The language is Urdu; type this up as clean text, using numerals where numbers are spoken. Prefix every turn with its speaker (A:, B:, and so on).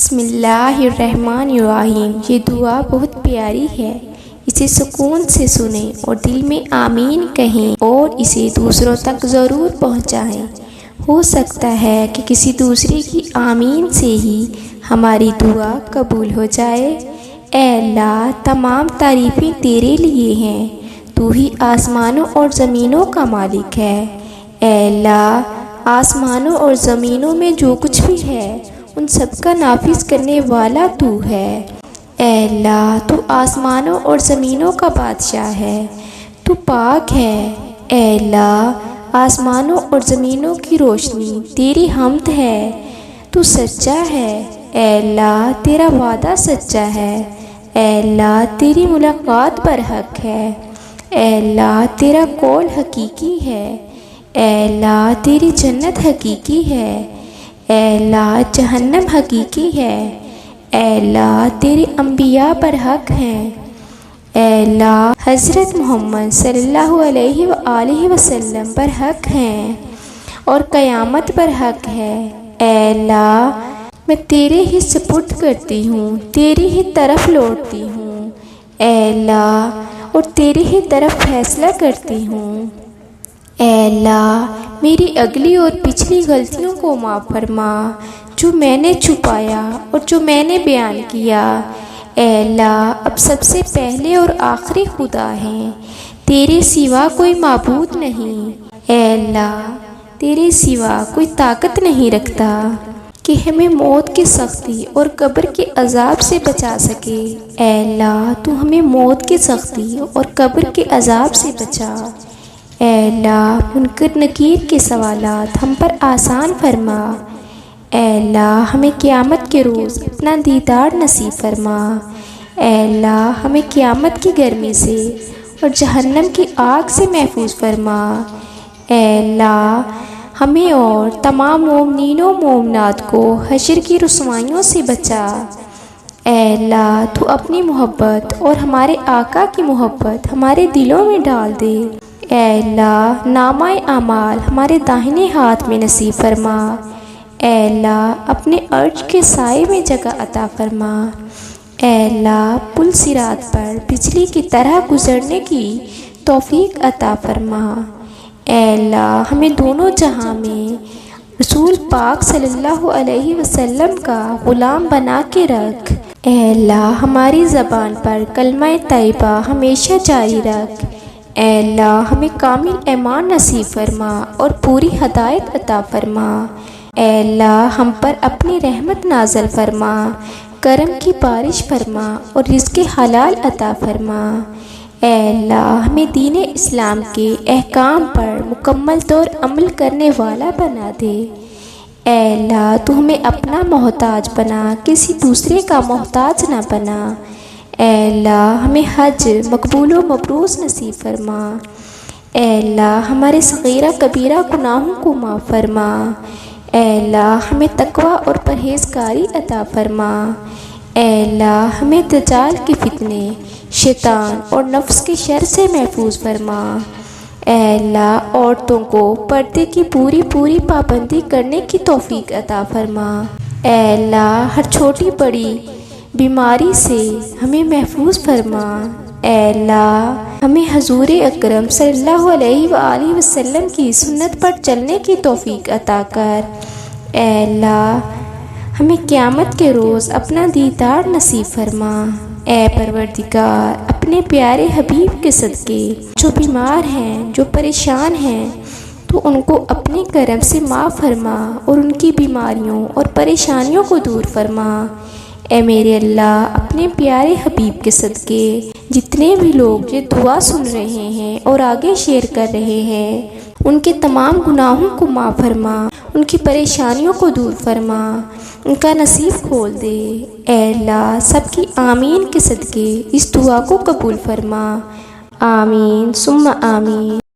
A: بسم اللہ الرحمن الرحیم۔ یہ دعا بہت پیاری ہے، اسے سکون سے سنیں اور دل میں آمین کہیں اور اسے دوسروں تک ضرور پہنچائیں۔ ہو سکتا ہے کہ کسی دوسرے کی آمین سے ہی ہماری دعا قبول ہو جائے۔ اے اللہ، تمام تعریفیں تیرے لیے ہیں، تو ہی آسمانوں اور زمینوں کا مالک ہے۔ اے اللہ، آسمانوں اور زمینوں میں جو کچھ بھی ہے ان سب کا نافذ کرنے والا تو ہے۔ اے اللہ، تو آسمانوں اور زمینوں کا بادشاہ ہے، تو پاک ہے۔ اے اللہ، آسمانوں اور زمینوں کی روشنی تیری حمد ہے، تو سچا ہے۔ اے اللہ، تیرا وعدہ سچا ہے۔ اے اللہ، تیری ملاقات پر حق ہے۔ اے اللہ، تیرا قول حقیقی ہے۔ اے اللہ، تیری جنت حقیقی ہے۔ اے اللہ، جہنم حقیقی ہے۔ اے اللہ، تیرے انبیاء پر حق ہیں۔ اے اللہ، حضرت محمد صلی اللہ علیہ وآلہ وسلم پر حق ہیں اور قیامت پر حق ہے۔ اے اللہ، میں تیرے ہی سپرد کرتی ہوں، تیری ہی طرف لوٹتی ہوں۔ اے اللہ، اور تیرے ہی طرف فیصلہ کرتی ہوں۔ اے اللہ، میری اگلی اور پچھلی غلطیوں کو معاف فرما، جو میں نے چھپایا اور جو میں نے بیان کیا۔ اے اللہ، اب سب سے پہلے اور آخری خدا ہیں، تیرے سوا کوئی معبود نہیں۔ اے اللہ، تیرے سوا کوئی طاقت نہیں رکھتا کہ ہمیں موت کی سختی اور قبر کے عذاب سے بچا سکے۔ اے اللہ، تو ہمیں موت کی سختی اور قبر کے عذاب سے بچا۔ اے اللہ، منکر نکیر کے سوالات ہم پر آسان فرما۔ اے اللہ، ہمیں قیامت کے روز اپنا دیدار نصیب فرما۔ اے اللہ، ہمیں قیامت کی گرمی سے اور جہنم کی آگ سے محفوظ فرما۔ اے اللہ، ہمیں اور تمام مومنین و مومنات کو حشر کی رسوائیوں سے بچا۔ اے اللہ، تو اپنی محبت اور ہمارے آقا کی محبت ہمارے دلوں میں ڈال دے۔ اے اللہ، نامہ اعمال ہمارے داہنے ہاتھ میں نصیب فرما۔ اے اللہ، اپنے عرش کے سائے میں جگہ عطا فرما۔ اے اللہ، پل صراط پر بجلی کی طرح گزرنے کی توفیق عطا فرما۔ اے اللہ، ہمیں دونوں جہاں میں رسول پاک صلی اللہ علیہ وسلم کا غلام بنا کے رکھ۔ اے اللہ، ہماری زبان پر کلمہ طیبہ ہمیشہ جاری رکھ۔ اے اللہ، ہمیں کامل ایمان نصیب فرما اور پوری ہدایت عطا فرما۔ اے اللہ، ہم پر اپنی رحمت نازل فرما، کرم کی بارش فرما اور رزق حلال عطا فرما۔ اے اللہ، ہمیں دین اسلام کے احکام پر مکمل طور عمل کرنے والا بنا دے۔ اے اللہ، تو ہمیں اپنا محتاج بنا، کسی دوسرے کا محتاج نہ بنا۔ اے اللہ، ہمیں حج مقبول و مبرور نصیب فرما۔ اے اللہ، ہمارے صغیرہ کبیرہ گناہوں کو معاف فرما۔ اے اللہ، ہمیں تقوی اور پرہیزگاری عطا فرما۔ اے اللہ، ہمیں دجال کے فتنے، شیطان اور نفس کے شر سے محفوظ فرما۔ اے اللہ، عورتوں کو پردے کی پوری پابندی کرنے کی توفیق عطا فرما۔ اے اللہ، ہر چھوٹی بڑی بیماری سے ہمیں محفوظ فرما۔ اے اللہ، ہمیں حضور اکرم صلی اللہ علیہ وآلہ وسلم کی سنت پر چلنے کی توفیق عطا کر۔ اے اللہ، ہمیں قیامت کے روز اپنا دیدار نصیب فرما۔ اے پروردگار، اپنے پیارے حبیب کے صدقے جو بیمار ہیں، جو پریشان ہیں، تو ان کو اپنے کرم سے معاف فرما اور ان کی بیماریوں اور پریشانیوں کو دور فرما۔ اے میرے اللہ، اپنے پیارے حبیب کے صدقے جتنے بھی لوگ یہ دعا سن رہے ہیں اور آگے شیئر کر رہے ہیں، ان کے تمام گناہوں کو معاف فرما، ان کی پریشانیوں کو دور فرما، ان کا نصیب کھول دے۔ اے اللہ، سب کی آمین کے صدقے اس دعا کو قبول فرما۔ آمین ثم آمین۔